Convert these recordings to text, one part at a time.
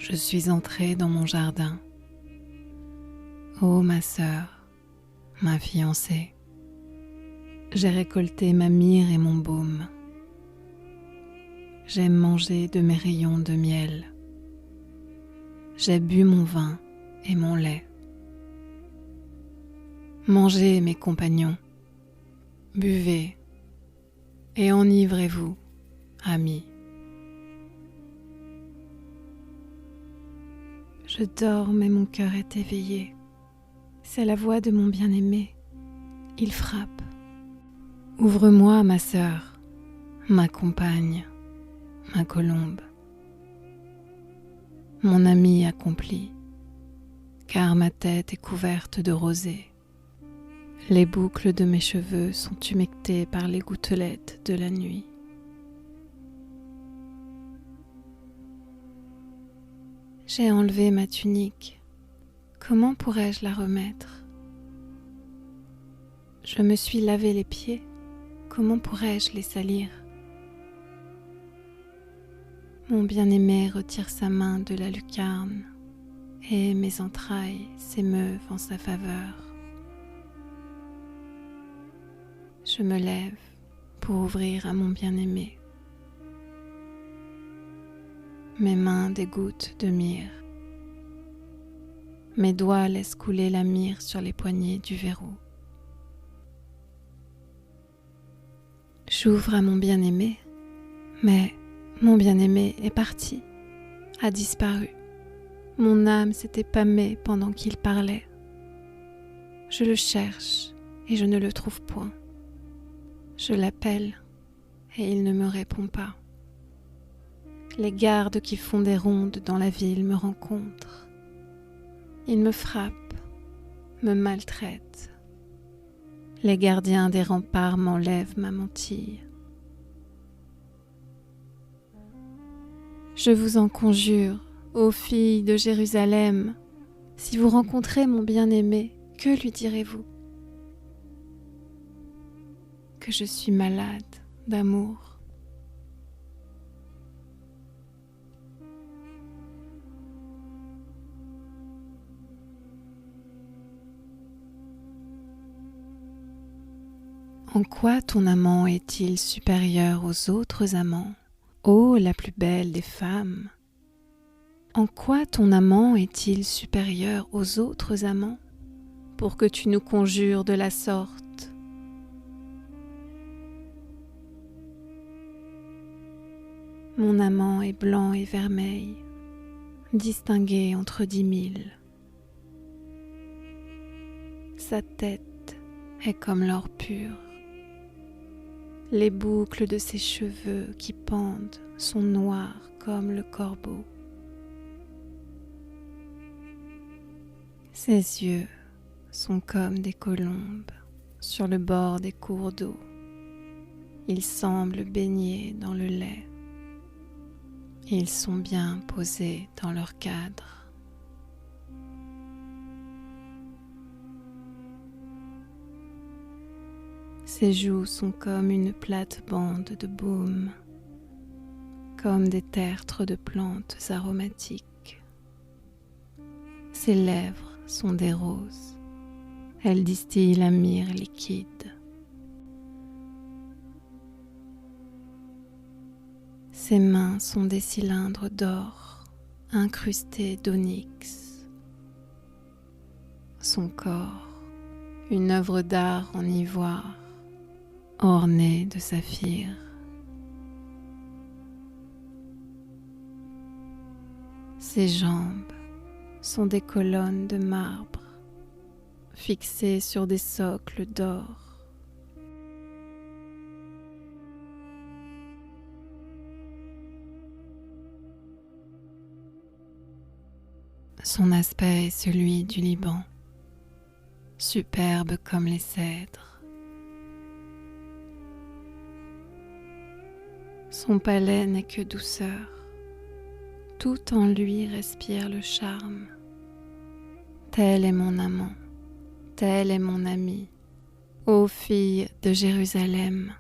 je suis entrée dans mon jardin. Ô ma sœur, ma fiancée, j'ai récolté ma myrrhe et mon baume. J'ai mangé de mes rayons de miel. J'ai bu mon vin et mon lait. Mangez, mes compagnons, buvez et enivrez-vous, amis. Je dors mais mon cœur est éveillé. C'est la voix de mon bien-aimé. Il frappe. Ouvre-moi, ma sœur, ma compagne, ma colombe, mon ami accompli, car ma tête est couverte de rosée. Les boucles de mes cheveux sont humectées par les gouttelettes de la nuit. J'ai enlevé ma tunique. Comment pourrais-je la remettre? Je me suis lavé les pieds. Comment pourrais-je les salir? Mon bien-aimé retire sa main de la lucarne et mes entrailles s'émeuvent en sa faveur. Je me lève pour ouvrir à mon bien-aimé. Mes mains dégouttent de myrrhe. Mes doigts laissent couler la myrrhe sur les poignées du verrou. J'ouvre à mon bien-aimé, mais mon bien-aimé est parti, a disparu. Mon âme s'était pâmée pendant qu'il parlait. Je le cherche et je ne le trouve point. Je l'appelle et il ne me répond pas. Les gardes qui font des rondes dans la ville me rencontrent. Ils me frappent, me maltraitent. Les gardiens des remparts m'enlèvent ma mantille. Je vous en conjure, ô filles de Jérusalem, si vous rencontrez mon bien-aimé, que lui direz-vous? Que je suis malade d'amour. En quoi ton amant est-il supérieur aux autres amants, ô la plus belle des femmes? En quoi ton amant est-il supérieur aux autres amants, pour que tu nous conjures de la sorte? Mon amant est blanc et vermeil, distingué entre 10 000. Sa tête est comme l'or pur. Les boucles de ses cheveux qui pendent sont noires comme le corbeau. Ses yeux sont comme des colombes sur le bord des cours d'eau. Ils semblent baignés dans le lait. Ils sont bien posés dans leur cadre. Ses joues sont comme une plate-bande de baume, comme des tertres de plantes aromatiques. Ses lèvres sont des roses, elles distillent la myrrhe liquide. Ses mains sont des cylindres d'or incrustés d'onyx. Son corps, une œuvre d'art en ivoire, ornée de saphir. Ses jambes sont des colonnes de marbre fixées sur des socles d'or. Son aspect est celui du Liban, superbe comme les cèdres. Son palais n'est que douceur, tout en lui respire le charme. Tel est mon amant, tel est mon ami, ô fille de Jérusalem.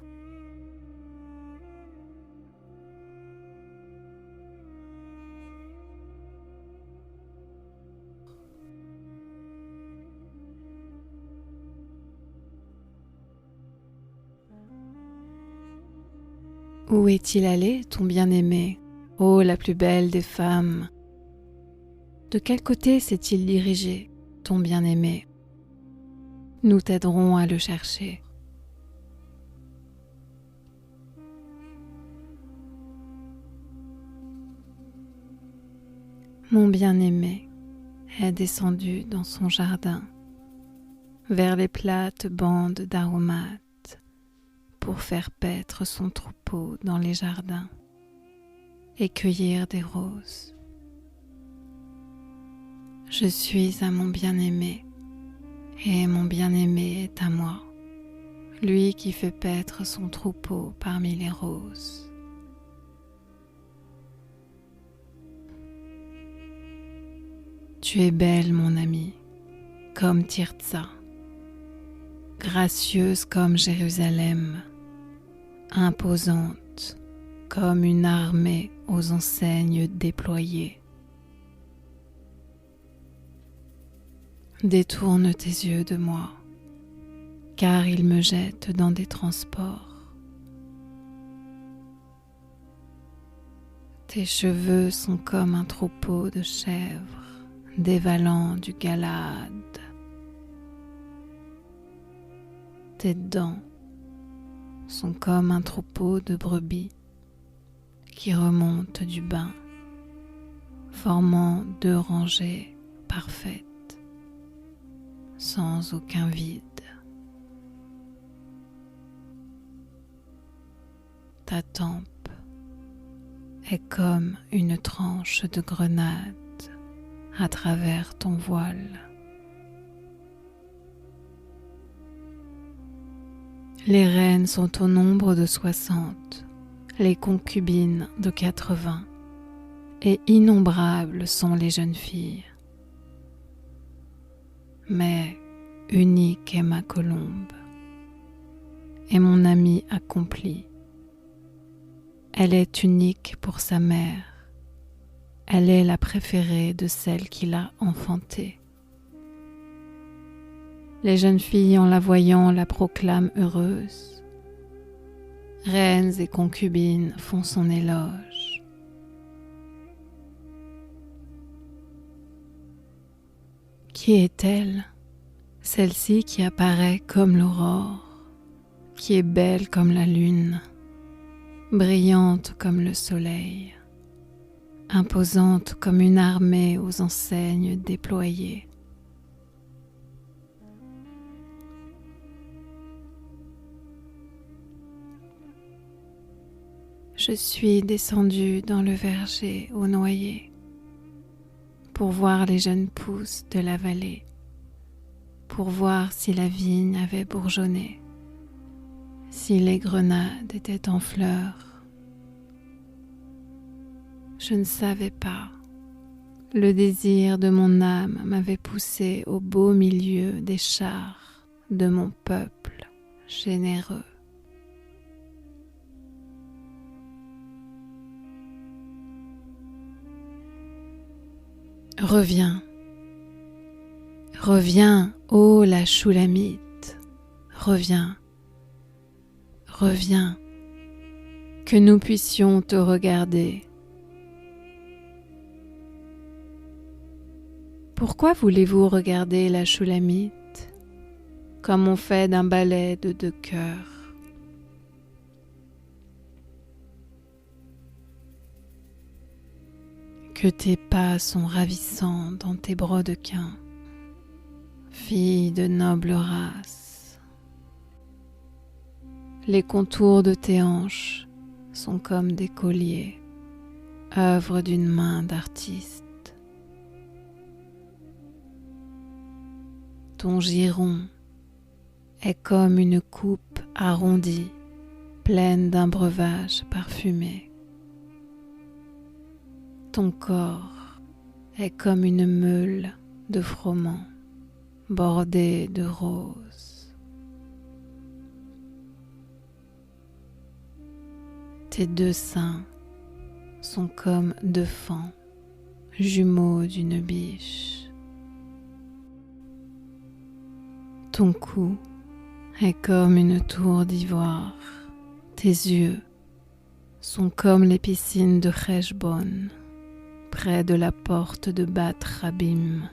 Où est-il allé, ton bien-aimé, ô la plus belle des femmes? De quel côté s'est-il dirigé, ton bien-aimé? Nous t'aiderons à le chercher. Mon bien-aimé est descendu dans son jardin, vers les plates bandes d'aromates, pour faire paître son troupeau dans les jardins et cueillir des roses. Je suis à mon bien-aimé, et mon bien-aimé est à moi, lui qui fait paître son troupeau parmi les roses. Tu es belle, mon ami, comme Tirtsa, gracieuse comme Jérusalem, imposante comme une armée aux enseignes déployées. Détourne tes yeux de moi, car ils me jettent dans des transports. Tes cheveux sont comme un troupeau de chèvres dévalant du Galaad. Tes dents sont comme un troupeau de brebis qui remontent du bain, formant 2 rangées parfaites, sans aucun vide. Ta tempe est comme une tranche de grenade à travers ton voile. Les reines sont au nombre de 60, les concubines de 80, et innombrables sont les jeunes filles. Mais unique est ma colombe, et mon amie accomplie. Elle est unique pour sa mère. Elle est la préférée de celle qui l'a enfantée. Les jeunes filles, en la voyant, la proclament heureuse. Reines et concubines font son éloge. Qui est-elle, celle-ci qui apparaît comme l'aurore, qui est belle comme la lune, brillante comme le soleil, imposante comme une armée aux enseignes déployées? Je suis descendue dans le verger aux noyers pour voir les jeunes pousses de la vallée, pour voir si la vigne avait bourgeonné, si les grenades étaient en fleurs. Je ne savais pas. Le désir de mon âme m'avait poussé au beau milieu des chars de mon peuple généreux. Reviens, reviens, ô la Shulamite, reviens, reviens, que nous puissions te regarder. Pourquoi voulez-vous regarder la Shulamite, comme on fait d'un ballet de 2 cœurs? Que tes pas sont ravissants dans tes brodequins, fille de noble race. Les contours de tes hanches sont comme des colliers, œuvre d'une main d'artiste. Ton giron est comme une coupe arrondie, pleine d'un breuvage parfumé. Ton corps est comme une meule de froment bordée de roses. Tes 2 seins sont comme 2 faons, jumeaux d'une biche. Ton cou est comme une tour d'ivoire, tes yeux sont comme les piscines de Heshbon, près de la porte de Bat Rabim.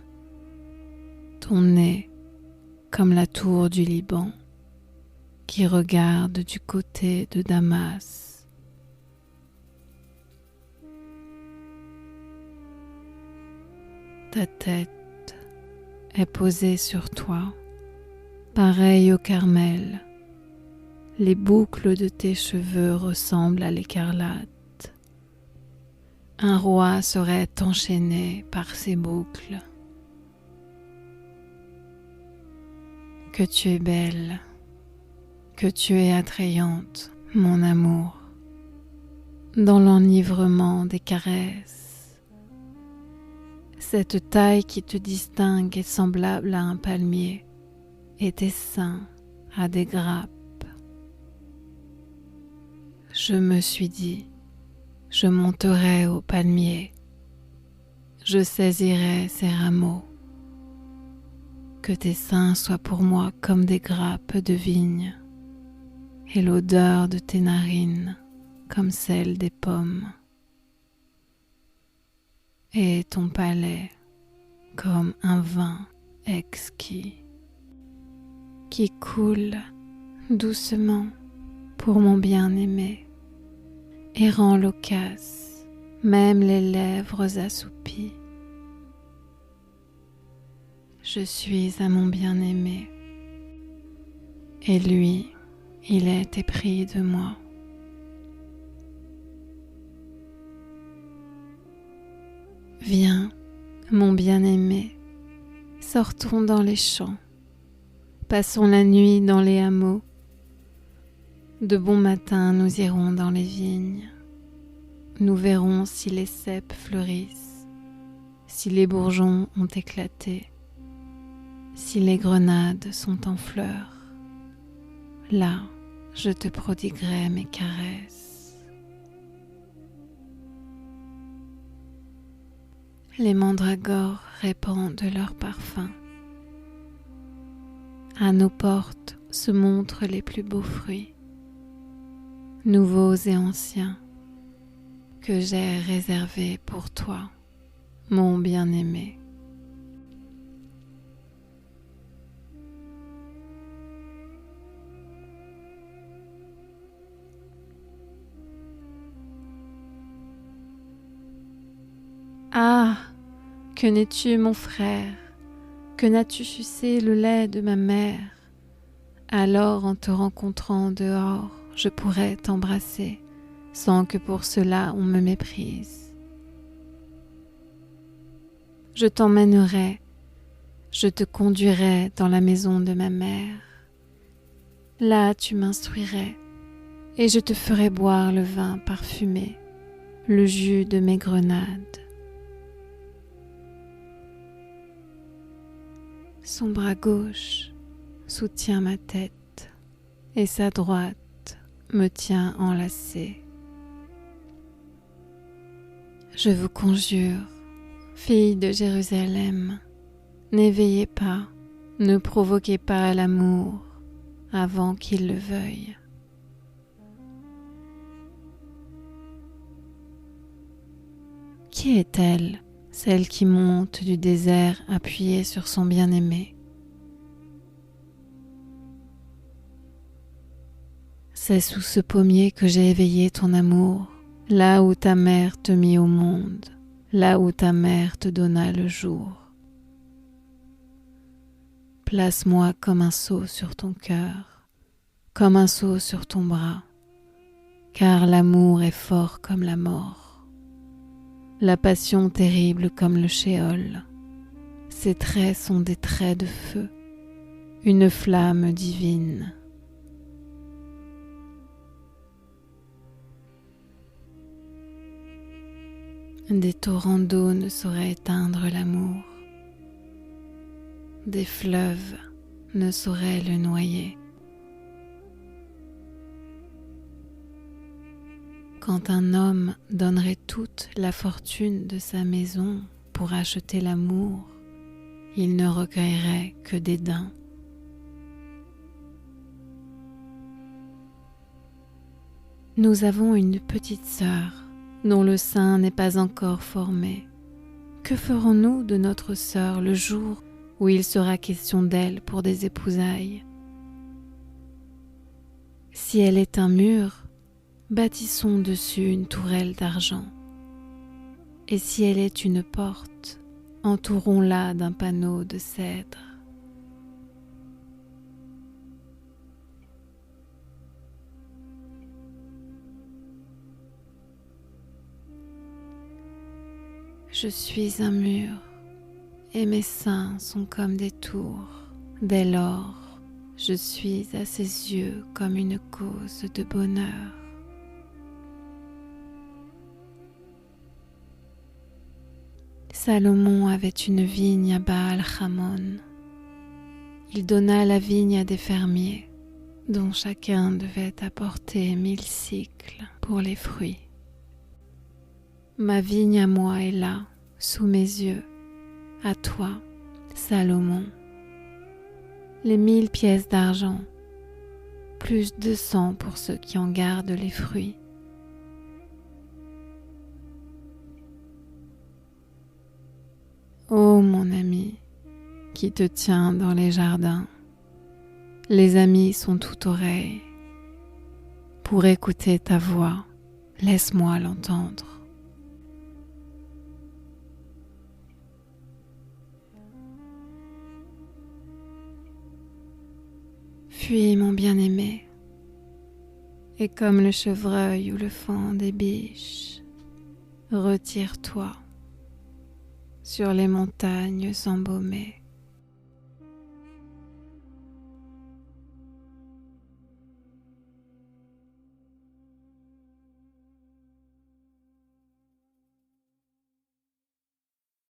Ton nez comme la tour du Liban, qui regarde du côté de Damas. Ta tête est posée sur toi, pareille au Carmel. Les boucles de tes cheveux ressemblent à l'écarlate. Un roi serait enchaîné par ces boucles. Que tu es belle, que tu es attrayante, mon amour, dans l'enivrement des caresses. Cette taille qui te distingue est semblable à un palmier, et tes seins à des grappes. Je me suis dit, je monterai au palmier, je saisirai ses rameaux. Que tes seins soient pour moi comme des grappes de vigne, et l'odeur de tes narines comme celle des pommes, et ton palais comme un vin exquis qui coule doucement pour mon bien-aimé et rend loquace même les lèvres assoupies. Je suis à mon bien-aimé, et lui, il est épris de moi. Viens, mon bien-aimé, sortons dans les champs, passons la nuit dans les hameaux. De bon matin, nous irons dans les vignes. Nous verrons si les cèpes fleurissent, si les bourgeons ont éclaté, si les grenades sont en fleurs. Là, je te prodiguerai mes caresses. Les mandragores répandent leurs parfums. À nos portes se montrent les plus beaux fruits, nouveaux et anciens, que j'ai réservés pour toi, mon bien-aimé. Ah, que n'es-tu mon frère, que n'as-tu sucé le lait de ma mère? Alors en te rencontrant dehors, je pourrais t'embrasser, sans que pour cela on me méprise. Je t'emmènerai, je te conduirai dans la maison de ma mère. Là tu m'instruirais, et je te ferai boire le vin parfumé, le jus de mes grenades. Son bras gauche soutient ma tête et sa droite me tient enlacée. Je vous conjure, filles de Jérusalem, n'éveillez pas, ne provoquez pas l'amour avant qu'il le veuille. Qui est-elle, celle qui monte du désert appuyée sur son bien-aimé? C'est sous ce pommier que j'ai éveillé ton amour, là où ta mère te mit au monde, là où ta mère te donna le jour. Place-moi comme un sceau sur ton cœur, comme un sceau sur ton bras, car l'amour est fort comme la mort. La passion terrible comme le shéol. Ses traits sont des traits de feu, une flamme divine. Des torrents d'eau ne sauraient éteindre l'amour. Des fleuves ne sauraient le noyer. Quand un homme donnerait toute la fortune de sa maison pour acheter l'amour, il ne recueillerait que dédain. Nous avons une petite sœur dont le sein n'est pas encore formé. Que ferons-nous de notre sœur le jour où il sera question d'elle pour des épousailles? Si elle est un mur, bâtissons dessus une tourelle d'argent. Et si elle est une porte, entourons-la d'un panneau de cèdre. Je suis un mur, et mes seins sont comme des tours. Dès lors, je suis à ses yeux comme une cause de bonheur. Salomon avait une vigne à Baal-Hamon. Il donna la vigne à des fermiers, dont chacun devait apporter 1000 cycles pour les fruits. Ma vigne à moi est là, sous mes yeux, à toi, Salomon. Les 1000 pièces d'argent, plus 200 pour ceux qui en gardent les fruits. Ô mon ami, qui te tient dans les jardins, les amis sont tout oreilles. Pour écouter ta voix, laisse-moi l'entendre. Fuis mon bien-aimé, et comme le chevreuil ou le faon des biches, retire-toi sur les montagnes embaumées.